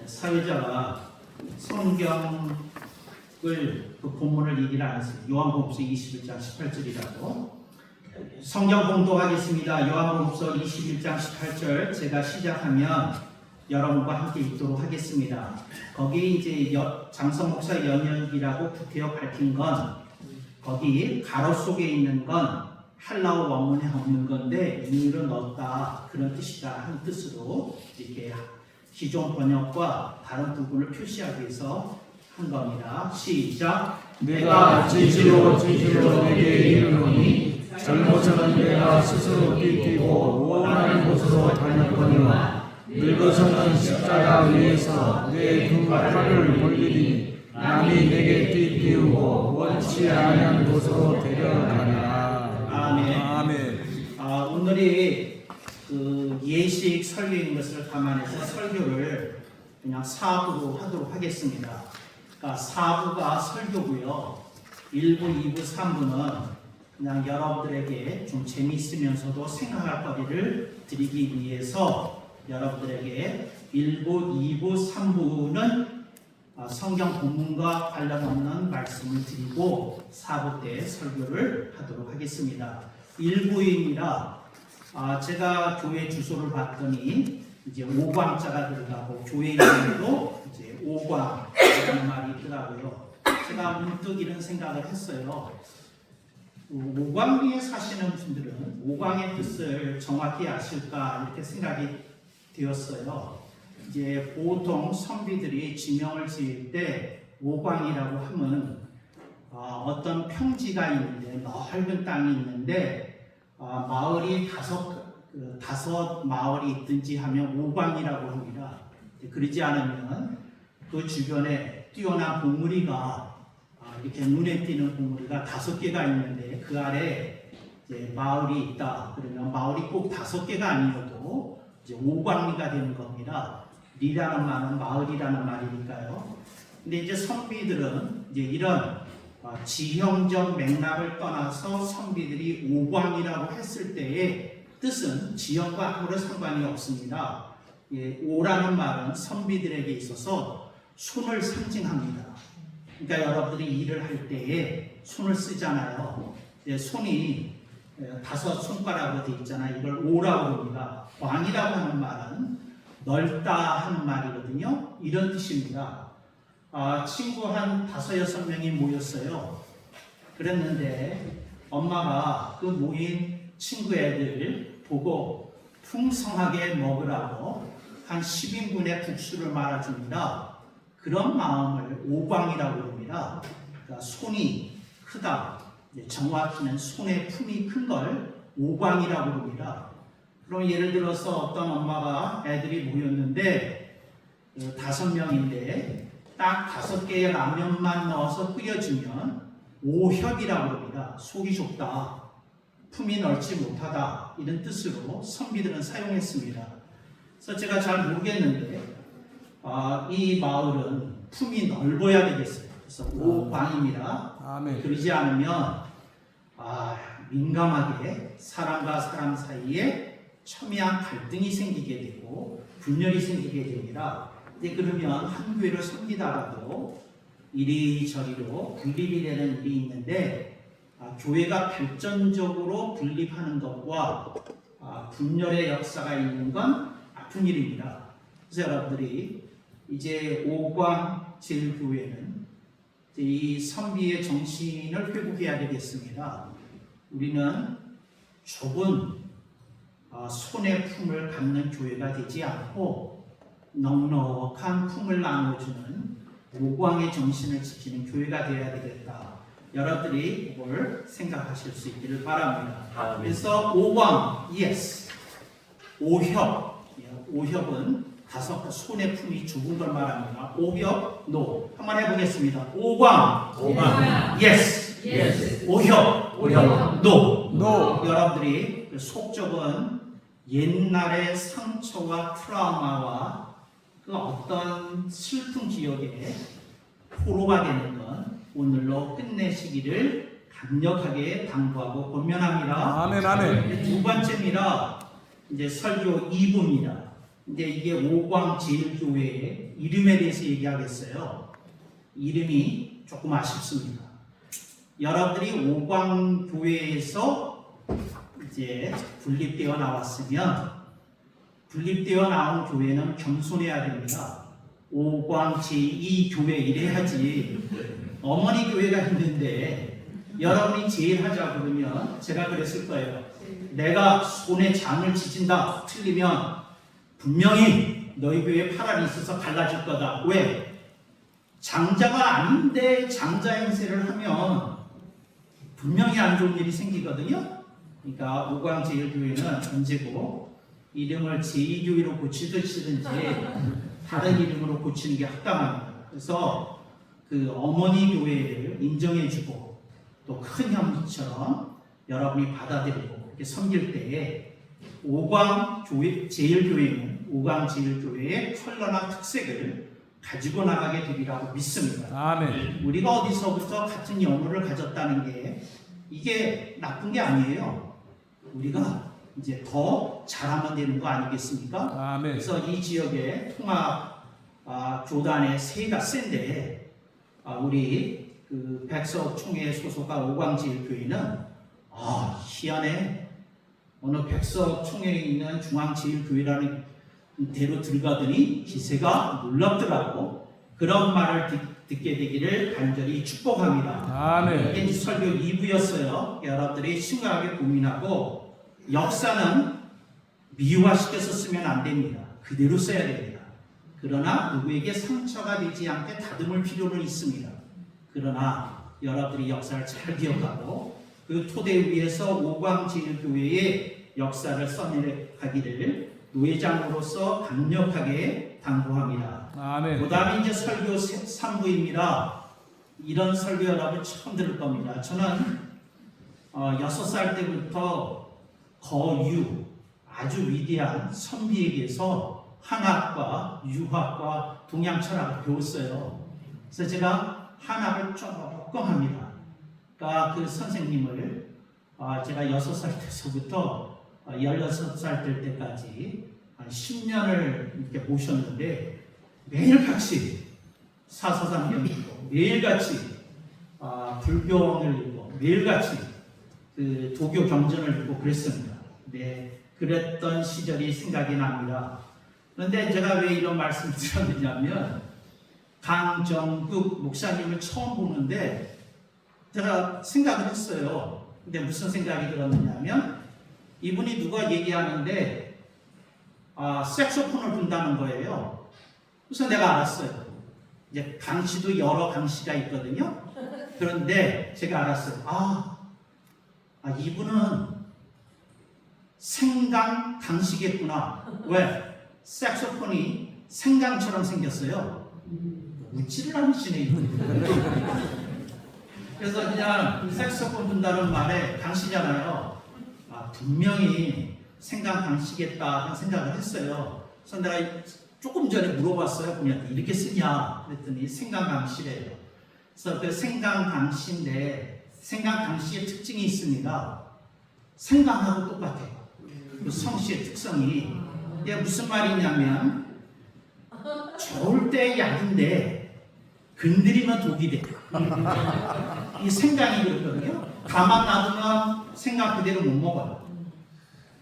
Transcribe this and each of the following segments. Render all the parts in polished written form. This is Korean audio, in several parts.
사회자가 성경을 그 본문을 얘기를 안 했어요. 요한복음서 21장 18절이라고. 성경 공독하겠습니다. 요한복음서 21장 18절 제가 시작하면 여러분과 함께 읽도록 하겠습니다. 거기 이제 장성 목사 연역이라고 구태여 밝힌 건 거기 가로 속에 있는 건 헬라어 원문에 없는 건데 의미를 넣었다 그런 뜻이다 하는 뜻으로 이렇게 기존 번역과 다른 부분을 표시하기 위해서 한 겁니다. 시작. 내가 진실로 내게 이르노니 젊어서는 내가 스스로 뛰고 원하는 곳으로 다녔거니와 늙어서는 십자가 위에서 내 두 팔을 벌리니 남이 내게 띠띠우고 원치 아니한 곳으로 데려가리라. 아멘. 오늘이 그 예식 설교인 것을 감안해서 설교를 그냥 사부로 하도록 하겠습니다. 그러니까 사부가 설교고요. 1부, 2부, 3부는 그냥 여러분들에게 좀 재미있으면서도 생각할 거리를 드리기 위해서 여러분들에게 1부, 2부, 3부는 성경 본문과 관련 없는 말씀을 드리고 4부 때 설교를 하도록 하겠습니다. 1부입니다. 제가 교회 주소를 봤더니 이제 5광자가 들어가고 교회 이름도 이제 5광이라는 말이 있더라고요. 제가 문득 이런 생각을 했어요. 5광리에 사시는 분들은 5광의 뜻을 정확히 아실까 이렇게 생각이 되었어요. 이제 보통 선비들이 지명을 지을 때 5광이라고 하면 어떤 평지가 있는데 넓은 땅이 있는데 마을이 다섯 마을이 있든지 하면 5광이라고 합니다. 그러지 않으면 그 주변에 뛰어난 봉우리가 이렇게 눈에 띄는 봉우리가 5개가 있는데 그 아래 이제 마을이 있다. 그러면 마을이 꼭 5개가 아니어도 이제 5광리가 되는 겁니다. 리라는 말은 마을이라는 말이니까요. 근데 이제 선비들은 이제 이런 지형적 맥락을 떠나서 선비들이 5광이라고 했을 때의 뜻은 지형과 아무런 상관이 없습니다. 5라는 말은 선비들에게 있어서 손을 상징합니다. 그러니까 여러분들이 일을 할 때에 손을 쓰잖아요. 손이 5 손가락으로 되어 있잖아요. 이걸 5라고 합니다. 광이라고 하는 말은 넓다 하는 말이거든요. 이런 뜻입니다. 친구 한 5, 6명이 모였어요. 그랬는데 엄마가 그 모인 친구 애들 보고 풍성하게 먹으라고 한 10인분의 국수를 말아줍니다. 그런 마음을 5광이라고 합니다. 그러니까 손이 크다. 정확히는 손의 품이 큰 걸 5광이라고 합니다. 그럼 예를 들어서 어떤 엄마가 애들이 모였는데 5명인데 딱 5개의 라면만 넣어서 끓여주면 5협이라고 합니다. 속이 좁다, 품이 넓지 못하다 이런 뜻으로 선비들은 사용했습니다. 그래서 제가 잘 모르겠는데 이 마을은 품이 넓어야 되겠어요. 그래서 5광입니다. 그러지 않으면 민감하게 사람과 사람 사이에 첨예한 갈등이 생기게 되고 분열이 생기게 됩니다. 근데 그러면 한 교회를 섬기다가도 이리저리로 분립이 되는 일이 있는데 교회가 발전적으로 분립하는 것과 분열의 역사가 있는 건 아픈 일입니다. 그래서 여러분들이 이제 5광 제일교회는 이 선비의 정신을 회복해야 되겠습니다. 우리는 좁은 손의 품을 갖는 교회가 되지 않고 넉넉한 품을 나눠주는 5광의 정신을 지키는 교회가 되어야 되겠다. 여러분들이 그걸 생각하실 수 있기를 바랍니다. 그래서 5광, yes. 5협, 5협은 5 손의 품이 좁은 걸 말합니다. 5협, no. 한번 해보겠습니다. 5광, yes. 5협, no. 여러분들이 속적은 옛날의 상처와 트라우마와 그 어떤 슬픈 기억에 포로가 되는 건 오늘로 끝내시기를 강력하게 당부하고 권면합니다. 아멘. 두 번째입니다. 이제 설교 2부입니다. 이제 이게 오광제일교회의 이름에 대해서 얘기하겠어요. 이름이 조금 아쉽습니다. 여러분들이 오광교회에서 이제 분립되어 나왔으면 분립되어 나온 교회는 겸손해야 됩니다. 오광-제2교회 이래야지. 어머니 교회가 있는데 여러분이 제일 하자 그러면 제가 그랬을 거예요. 내가 손에 장을 지진다 틀리면 분명히 너희 교회에 파란이 있어서 갈라질 거다. 왜? 장자가 아닌데 장자 행세를 하면 분명히 안 좋은 일이 생기거든요. 그러니까 오광제일교회는 언제고 이름을 제2교회로 고치든지 다른 이름으로 고치는 게 합당합니다. 그래서 그 어머니 교회를 인정해주고 또 큰 형제처럼 여러분이 받아들이고 이렇게 섬길 때에 오광제일교회는 오광제일교회의 컬러나 특색을 가지고 나가게 되리라고 믿습니다. 아멘. 우리가 어디서부터 같은 영혼을 가졌다는 게 이게 나쁜 게 아니에요. 우리가 이제 더 잘하면 되는 거 아니겠습니까? 아멘. 그래서 이 지역의 통합 교단의 세가 센데 우리 그 백석 총회 소속과 오광제일교회는 희한해. 어느 백석 총회에 있는 중앙제일교회라는 대로 들어가더니 기세가 놀랍더라고. 그런 말을 듣게 되기를 간절히 축복합니다. 아멘. 이게 이제 설교 2부였어요. 여러분들이 심각하게 고민하고 역사는 미화시켜서 쓰면 안 됩니다. 그대로 써야 됩니다. 그러나 누구에게 상처가 되지 않게 다듬을 필요는 있습니다. 그러나 여러분들이 역사를 잘 기억하고 그 토대 위에서 오광제일교회의 역사를 써내가기를 노회장으로서 강력하게 당부합니다. 아멘. 그 다음에 이제 설교 3부입니다. 이런 설교 여러분 처음 들을 겁니다. 저는 6살 때부터 거유 아주 위대한 선비에게서 한학과 유학과 동양 철학을 배웠어요. 그래서 제가 한학을 조금 합니다. 그러니까 그 선생님을 제가 6살 때서부터 16살 될 때까지 한 10년을 이렇게 모셨는데 매일같이 사서상경 읽고 매일같이 불교를 읽고 매일같이 그 도교 경전을 읽고 그랬습니다. 네, 그랬던 시절이 생각이 납니다. 그런데 제가 왜 이런 말씀을 드렸느냐면 강정국 목사님을 처음 보는데 제가 생각을 했어요. 근데 무슨 생각이 들었느냐면 이분이 누가 얘기하는데 색소폰을 분다는 거예요. 그래서 내가 알았어요. 이제 강시도 여러 강시가 있거든요. 그런데 제가 알았어요. 이분은 생강 강시겠구나. 왜? 색소폰이 생강처럼 생겼어요. 웃지를 않으시네. 그래서 그냥 색소폰 분다는 말에 강시잖아요. 분명히 생강 강시겠다 하는 생각을 했어요. 그래서 내가 조금 전에 물어봤어요. 그냥 이렇게 쓰냐? 그랬더니 생강 강시래요. 그래서 그 생강 강시인데 생강 강시의 특징이 있습니다. 생강하고 똑같아요. 그 성씨의 특성이. 이게 무슨 말이냐면 좋을 때 약인데 건드리면 독이 돼. 이 생강이 그렇거든요. 가만 놔두면 생강 그대로 못 먹어요.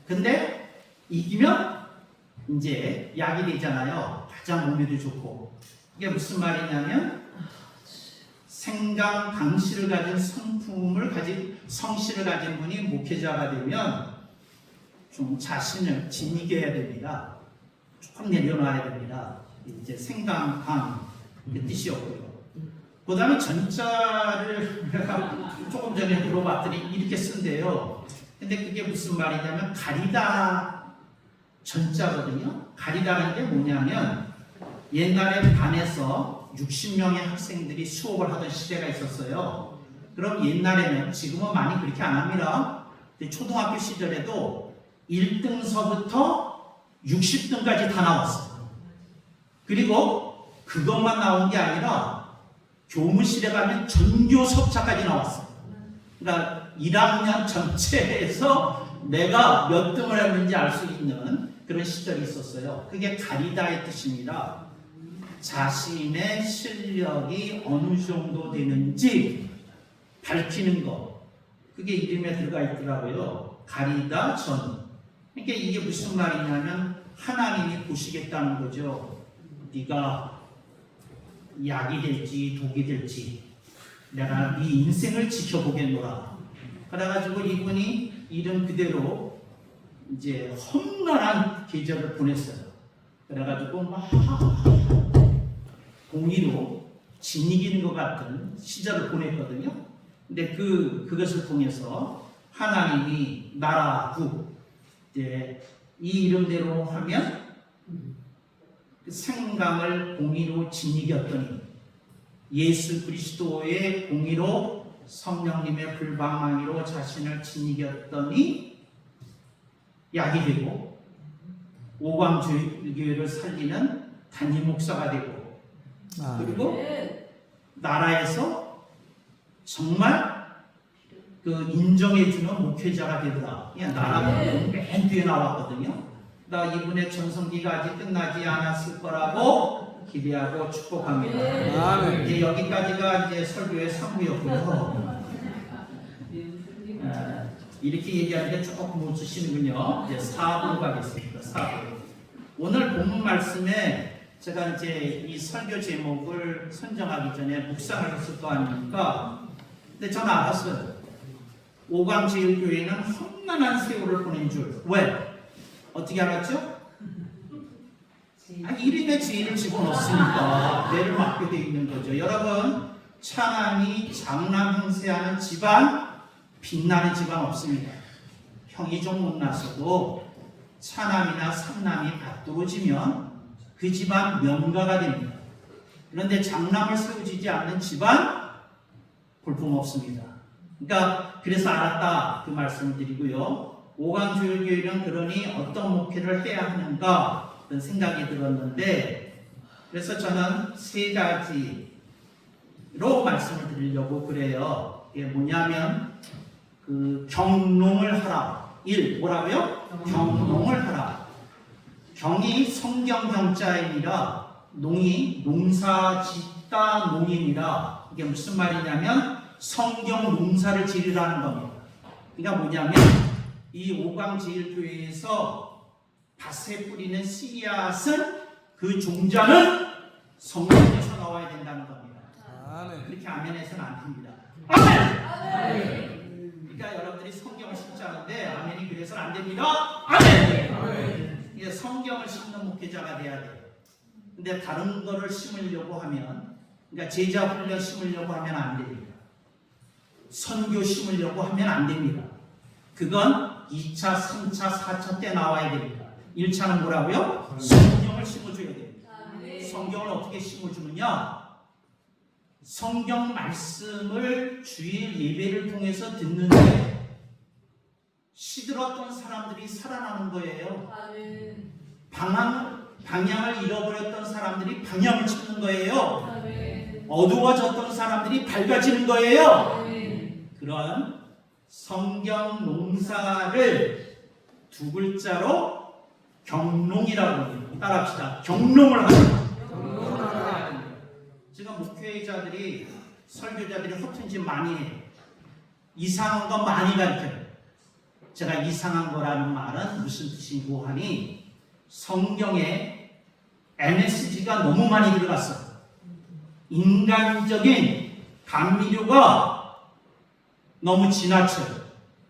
근데 이기면 이제 약이 되잖아요. 가장 몸에도 좋고. 이게 무슨 말이냐면 생강 강씨를 가진 성씨를 가진 분이 목회자가 되면 좀 자신을 지니게 됩니다. 조금 내려놔야 됩니다. 이제 생강강 그 뜻이었고요. 그 다음에 전자를 내가 조금 전에 물어봤더니 이렇게 쓴대요. 근데 그게 무슨 말이냐면 가리다 전자거든요. 가리다는 게 뭐냐면 옛날에 반에서 60명의 학생들이 수업을 하던 시대가 있었어요. 그럼 옛날에는 지금은 많이 그렇게 안 합니다. 근데 초등학교 시절에도 1등서부터 60등까지 다 나왔어요. 그리고 그것만 나온 게 아니라 교무실에 가면 전교 석자까지 나왔어요. 그러니까 1학년 전체에서 내가 몇 등을 했는지 알 수 있는 그런 시절이 있었어요. 그게 가리다의 뜻입니다. 자신의 실력이 어느 정도 되는지 밝히는 것. 그게 이름에 들어가 있더라고요. 가리다 전. 그러니까 이게 무슨 말이냐면 하나님이 보시겠다는 거죠. 네가 약이 될지 독이 될지 내가 네 인생을 지켜보겠노라. 그래가지고 이분이 이름 그대로 이제 험난한 계절을 보냈어요. 그래가지고 막 공의로 진이기는 것 같은 시절을 보냈거든요. 근데 그것을 통해서 하나님이 나라국 이제 이 이름대로 하면 생강을 공의로 진이겼더니 예수 그리스도의 공의로 성령님의 불방망이로 자신을 진이겼더니 약이 되고 오광교회를 살리는 단임 목사가 되고 그리고 나라에서 정말 그 인정해주는 목회자가 되더라. 그냥 나라보면 맨 뒤에 나왔거든요. 나 이분의 전성기가 아직 끝나지 않았을 거라고 기대하고 축복합니다. 이제 여기까지가 이제 설교의 3부였고요. 이렇게 얘기하는데 조금 웃으시는군요. 이제 4부로 가겠습니다. 4부. 오늘 본문 말씀에 제가 이제 이 설교 제목을 선정하기 전에 묵상을 했을 거 아닙니까? 근데 저는 알았어요. 오광제일교회는 험난한 세월을 보낸 줄. 왜? 어떻게 알았죠? 이름에 제일을 집어넣었으니까 내를 맡게 되어 있는 거죠. 여러분, 찬양이 장남 행세하는 집안, 빛나는 집안 없습니다. 형이 좀 못났어도 차남이나 삼남이 받들어지면 그 집안 명가가 됩니다. 그런데 장남을 세우지 않는 집안 볼품없습니다. 그러니까 그래서 알았다 그 말씀을 드리고요. 오광조일교회는 그러니 어떤 목회를 해야 하는가 그런 생각이 들었는데 그래서 저는 세 가지로 말씀을 드리려고 그래요. 이게 뭐냐면 그 경농을 하라. 1. 뭐라고요? 경농을 하라. 경이 성경 경자이니라 농이 농사 짓다 농이니라. 이게 무슨 말이냐면 성경 농사를 지으라는 겁니다. 그러니까 뭐냐면 이 오광제일교회에서 밭에 뿌리는 씨앗은 그 종자는 성경에서 나와야 된다는 겁니다. 그렇게 아멘해서는 안 됩니다. 아멘! 그러니까 여러분들이 성경을 심자는데 아멘이 그래서는 안 됩니다. 아멘! 이게 성경을 심는 목회자가 돼야 돼요. 근데 다른 거를 심으려고 하면 그러니까 제자 훈련 심으려고 하면 안 됩니다. 선교 심으려고 하면 안 됩니다. 그건 2차, 3차, 4차 때 나와야 됩니다. 1차는 뭐라고요? 성경을 심어줘야 됩니다. 성경을 어떻게 심어주느냐? 성경 말씀을 주일 예배를 통해서 듣는데 시들었던 사람들이 살아나는 거예요. 방향을 잃어버렸던 사람들이 방향을 찾는 거예요. 어두워졌던 사람들이 밝아지는 거예요. 그런 성경 농사를 두 글자로 경농이라고 합니다. 따라합시다. 경농을 합니다. 지금 목회자들이 설교자들이 허튼 짓 많이 해요. 이상한 거 많이 가르쳐요. 제가 이상한 거라는 말은 무슨 뜻이고 하니 성경에 MSG가 너무 많이 들어갔어요. 인간적인 감미료가 너무 지나쳐요.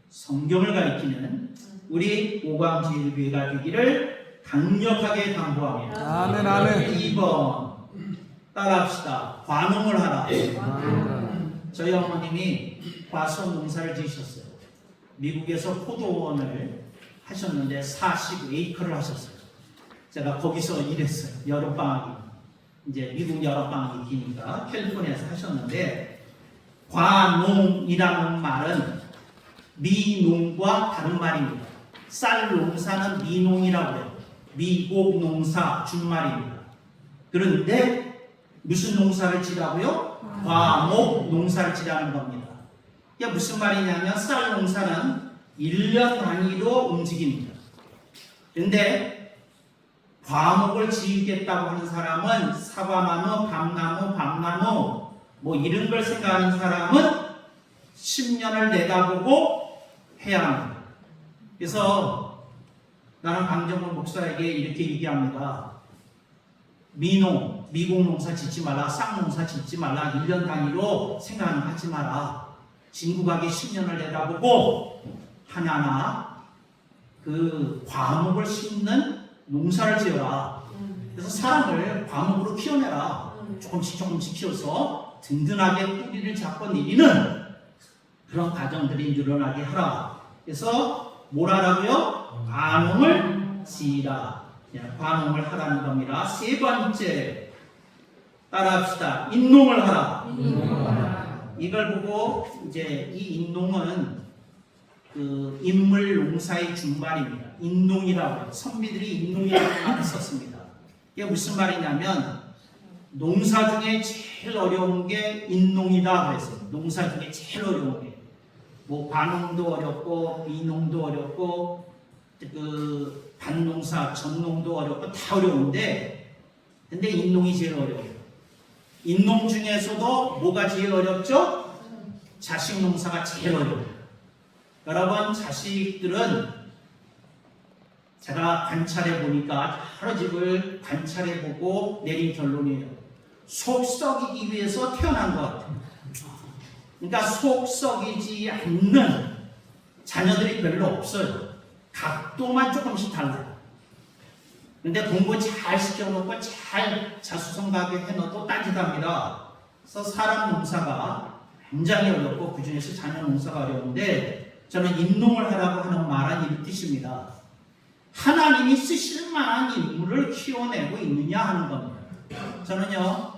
성경을 가리키는 우리 오광제일교회가 되기를 강력하게 당부합니다. 아멘, 아멘. 2번 따라합시다. 관홍을 하라. 저희 어머님이 과수원 농사를 지으셨어요. 미국에서 포도원을 하셨는데 40에이커를 하셨어요. 제가 거기서 일했어요. 여름방학이 이제 미국 여름방학이 기니까 캘리포니아에서 하셨는데 과농이라는 말은 미농과 다른 말입니다. 쌀 농사는 미농이라고 해요. 미곡 농사 준말입니다. 그런데 무슨 농사를 지라고요? 과목 농사를 지라는 겁니다. 이게 무슨 말이냐면 쌀 농사는 1년 단위로 움직입니다. 그런데 과목을 지으겠다고 하는 사람은 사과나무, 밤나무 뭐 이런 걸 생각하는 사람은 10년을 내다보고 해야 합니다. 그래서 나는 강정훈 목사에게 이렇게 얘기합니다. 미국 농사 짓지 말라, 쌍농사 짓지 말라, 1년 단위로 생각은 하지 마라. 진국하게 10년을 내다보고 하나하나 그 과목을 심는 농사를 지어라. 그래서 사람을 과목으로 키워내라. 조금씩 키워서 든든하게 뿌리를 잡고 내리는 그런 가정들이 늘어나게 하라. 그래서 뭘 하라고요? 과목을 지으라. 과목을 하라는 겁니다. 세 번째 따라합시다. 인농을 하라. 이걸 보고 이제 이 인농은 그 인물 농사의 준말입니다. 인농이라고 해요. 선비들이 인농이라고 말을 썼습니다. 이게 무슨 말이냐면 농사 중에 제일 어려운 게 인농이다 그랬어요. 농사 중에 제일 어려운 게 뭐 관농도 어렵고 미농도 어렵고 그 반농사, 전농도 어렵고 다 어려운데 근데 인농이 제일 어려워요. 인농 중에서도 뭐가 제일 어렵죠? 자식 농사가 제일 어려워요. 여러분 자식들은 제가 관찰해 보니까 여러 집을 관찰해 보고 내린 결론이에요. 속 썩이기 위해서 태어난 것 같아요. 그러니까 속 썩이지 않는 자녀들이 별로 없어요. 각도만 조금씩 달라요. 근데 공부 잘 시켜놓고 잘 자수성가하게 해놓고 따지답니다. 그래서 사람 농사가 굉장히 어렵고 그 중에서 자녀 농사가 어려운데 저는 인농을 하라고 하는 말은 이런 뜻입니다. 하나님이 쓰실 만한 인물을 키워내고 있느냐 하는 겁니다. 저는요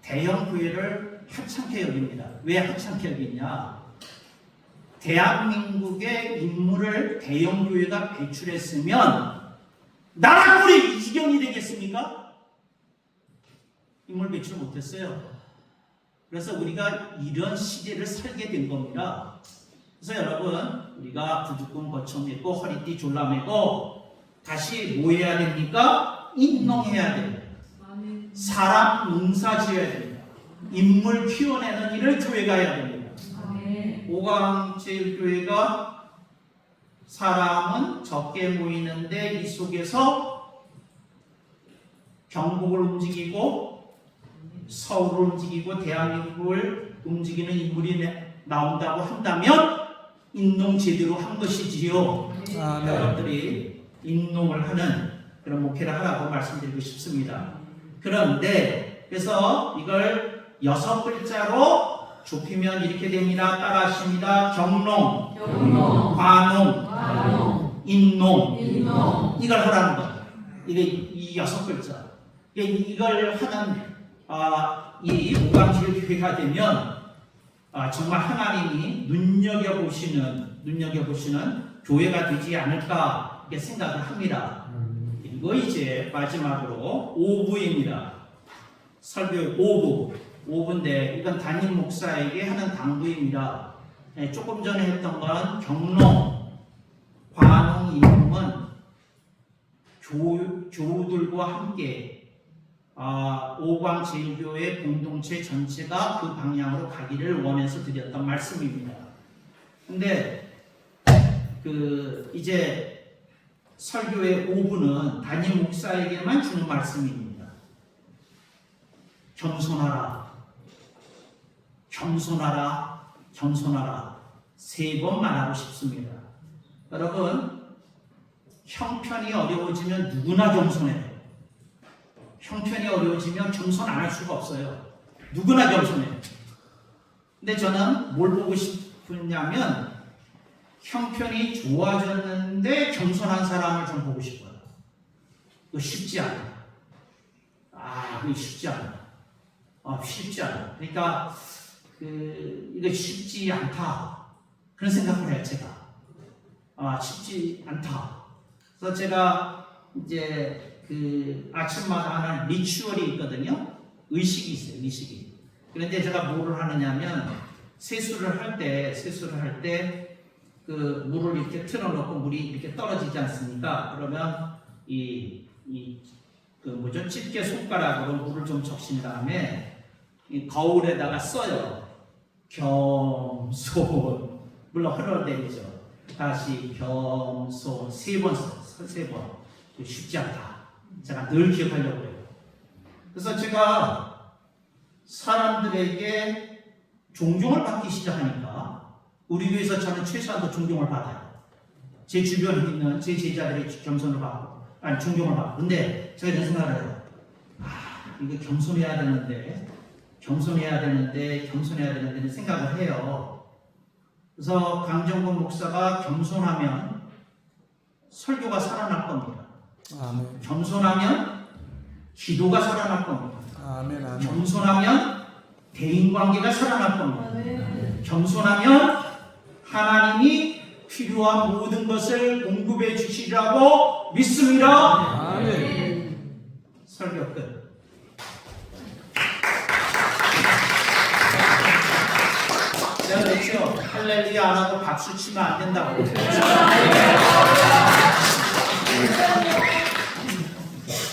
대형 교회를 하찮게 여깁니다. 왜 하찮게 여기냐? 대한민국의 인물을 대형 교회가 배출했으면 나라 꼴이 이 지경이 되겠습니까? 인물 배출 못했어요. 그래서 우리가 이런 시대를 살게 된 겁니다. 그래서 여러분 우리가 부두금 거쳐매고 허리띠 졸라매고 다시 뭐 해야 됩니까? 인농해야 됩니다. 사람 농사 지어야 됩니다. 인물 키워내는 일을 교회가 해야 됩니다. 오광제일교회가 사람은 적게 모이는데 이 속에서 경북을 움직이고 서울을 움직이고 대한민국을 움직이는 인물이 나온다고 한다면 인농 제대로 한 것이지요. 여러분들이 인농을 하는 그런 목회를 하라고 말씀드리고 싶습니다. 그런데 그래서 이걸 6글자로 좁히면 이렇게 됩니다. 따라하십니다. 경농, 관농, 인농. 이걸 하라는 거예요. 이게 이 6글자. 이걸 하는 이 오광제일교회가 되면 정말 하나님이 눈여겨보시는 교회가 되지 않을까 이렇게 생각을 합니다. 이거 이제 마지막으로 5부입니다. 설교 5부인데 이건 담임 목사에게 하는 당부입니다. 조금 전에 했던 건 경농, 관농, 인농은 교우들과 함께 오광제일교회 공동체 전체가 그 방향으로 가기를 원해서 드렸던 말씀입니다. 근데 이제 설교의 5부는 담임 목사에게만 주는 말씀입니다. 겸손하라 3번 말하고 싶습니다. 여러분 형편이 어려워지면 누구나 겸손해요. 형편이 어려워지면 겸손 안 할 수가 없어요. 누구나 겸손해요. 근데 저는 뭘 보고 싶으냐면 형편이 좋아졌는데 겸손한 사람을 좀 보고 싶어요. 이거 쉽지 않아요. 이거 쉽지 않아요. 쉽지 않아요. 그러니까 이거 쉽지 않다 그런 생각을 해요. 제가 쉽지 않다. 그래서 제가 이제 아침마다 하는 리추얼이 있거든요. 의식이 있어요. 의식이. 그런데 제가 뭐를 하느냐면 세수를 할 때 물을 이렇게 틀어놓고 물이 이렇게 떨어지지 않습니까? 그러면 집게 손가락으로 물을 좀 적신 다음에 이 거울에다가 써요. 겸손. 물론 흘러내리죠. 다시 겸손 3번 써요. 3번. 쉽지 않다. 제가 늘 기억하려고 해요. 그래서 제가 사람들에게 존경을 받기 시작하니까 우리 교회에서 저는 최소한도 존경을 받아요. 제 주변에 있는 제 제자들이 겸손을 받고, 아니 존경을 받고. 근데 제가 이런 생각을 해요. 이거 겸손해야 되는데 생각을 해요. 그래서 강정근 목사가 겸손하면 설교가 살아날 겁니다. 아멘. 겸손하면 기도가 살아날 겁니다. 아멘. 아멘. 겸손하면 대인관계가 살아날 겁니다. 겸손하면 하나님이 필요한 모든 것을 공급해 주시리라고 믿습니다. 아멘. 설교 끝. 내가 그랬죠. 할렐루야 안 하고 박수 치면 안 된다고.